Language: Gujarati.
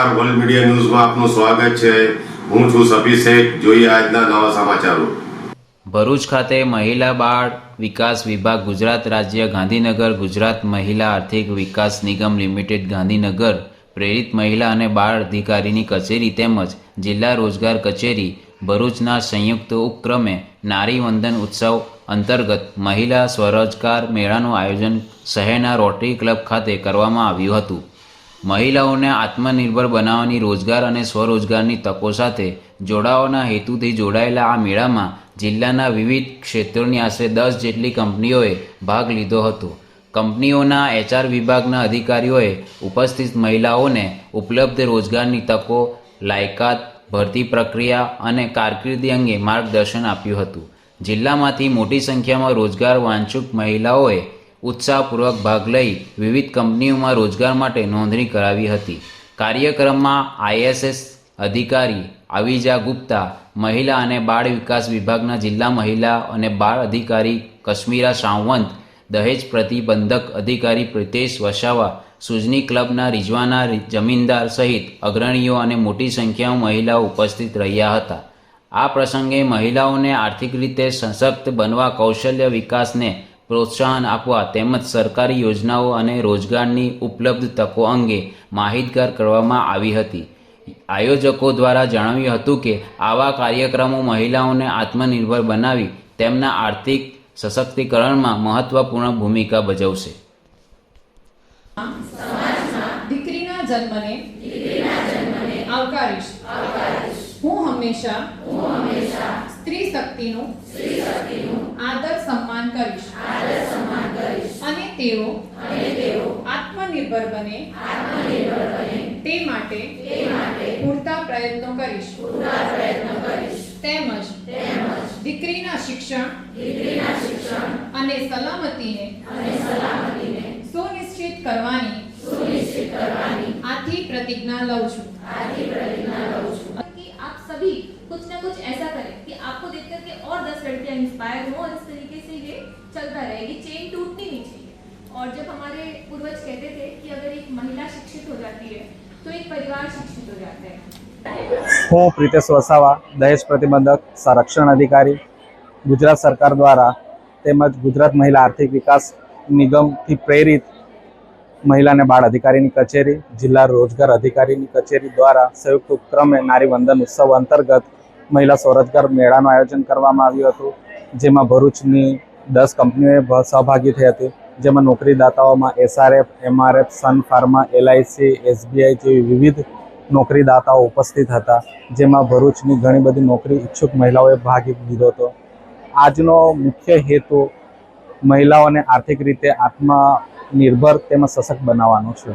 નમસ્કાર, વર્લ્ડ મીડિયા ન્યૂઝમાં આપનું સ્વાગત છે। હું છું સફી શેખ। જોઈએ આજના નવા સમાચારો। ભરૂચ ખાતે મહિલા બાળ વિકાસ વિભાગ ગુજરાત રાજ્ય ગાંધીનગર ગુજરાત મહિલા આર્થિક વિકાસ નિગમ લિમિટેડ ગાંધીનગર પ્રેરિત મહિલા અને બાળ અધિકારીની કચેરી તેમજ જિલ્લા રોજગાર કચેરી ભરૂચના સંયુક્ત ઉપક્રમે નારી વંદન ઉત્સવ અંતર્ગત મહિલા સ્વરોજગાર મેળાનું આયોજન શહેરના રોટરી ક્લબ ખાતે કરવામાં આવ્યું હતું। મહિલાઓને આત્મનિર્ભર બનાવવાની રોજગાર અને સ્વરોજગારની તકો સાથે જોડાવાના હેતુથી જોડાયેલા આ મેળામાં જિલ્લાના વિવિધ ક્ષેત્રોની આશરે 10 જેટલી કંપનીઓએ ભાગ લીધો હતો। કંપનીઓના HR વિભાગના અધિકારીઓએ ઉપસ્થિત મહિલાઓને ઉપલબ્ધ રોજગારની તકો, લાયકાત, ભરતી પ્રક્રિયા અને કારકિર્દી અંગે માર્ગદર્શન આપ્યું હતું। જિલ્લામાંથી મોટી સંખ્યામાં રોજગાર વાંછુક મહિલાઓએ ઉત્સાહપૂર્વક ભાગ લઈ વિવિધ કંપનીઓમાં રોજગાર માટે નોંધણી કરાવી હતી। કાર્યક્રમમાં ISS અધિકારી અવિજા ગુપ્તા, મહિલા અને બાળ વિકાસ વિભાગના જિલ્લા મહિલા અને બાળ અધિકારી કશ્મીરા સાવંત, દહેજ પ્રતિબંધક અધિકારી પ્રિતેશ વસાવા, સુજની ક્લબના રિઝવાના જમીનદાર સહિત અગ્રણીઓ અને મોટી સંખ્યામાં મહિલાઓ ઉપસ્થિત રહ્યા હતા। આ પ્રસંગે મહિલાઓને આર્થિક રીતે સશક્ત બનવા, કૌશલ્ય વિકાસને પ્રોત્સાહન આપવા તેમજ સરકારી યોજનાઓ અને રોજગારની ઉપલબ્ધ તકો અંગે માહિતગાર કરવામાં આવી હતી। આયોજકો દ્વારા જણાવ્યું હતું કે આવા કાર્યક્રમો મહિલાઓને આત્મનિર્ભર બનાવી તેમના આર્થિક સશક્તિકરણમાં મહત્વપૂર્ણ ભૂમિકા ભજવશે। દીકરીના જન્મને આવકારીશ। હું હંમેશા સ્ત્રી શક્તિનું આદર સન્માન કરીશ અને તેઓ આત્મનિર્ભર બને તે માટે પૂરતા પ્રયત્નો કરીશ। તેમજ દીકરીના શિક્ષણ અને સલામતીને સુનિશ્ચિત કરવાની आती प्रतिज्ञा लऊ छूं। कि आप सभी कुछ ना कुछ ऐसा करें कि आपको देख करके और 10 लड़कियां इंस्पायर हो और इस तरीके से ये चलता रहे। ये चेन टूटनी नहीं चाहिए। और जब हमारे पूर्वज कहते थे कि अगर एक महिला शिक्षित हो जाती है तो एक परिवार शिक्षित हो जाता है। હું પ્રિતેશ વસાવા, દહેજ પ્રતિબંધક સંરક્ષણ અધિકારી, ગુજરાત સરકાર દ્વારા તેમજ ગુજરાત મહિલા આર્થિક વિકાસ નિગમથી પ્રેરિત મહિલા અને બાળ અધિકારીની કચેરી, જિલ્લા રોજગાર અધિકારીની કચેરી દ્વારા સંયુક્ત ઉપક્રમે નારી વંદન ઉત્સવ અંતર્ગત મહિલા સ્વરોજગાર મેળાનું આયોજન કરવામાં આવ્યું હતું। જેમાં ભરૂચની 10 કંપનીઓએ સહભાગી થઈ હતી। જેમાં નોકરીદાતાઓમાં SRF, MRF, Sun Pharma, LIC, SBI જેવી વિવિધ નોકરીદાતાઓ ઉપસ્થિત હતા। જેમાં ભરૂચની ઘણી બધી નોકરી ઈચ્છુક મહિલાઓએ ભાગ લીધો હતો। આજનો મુખ્ય હેતુ મહિલાઓને આર્થિક રીતે આત્મનિર્ભર તેમજ સશક્ત બનાવવાનો છે।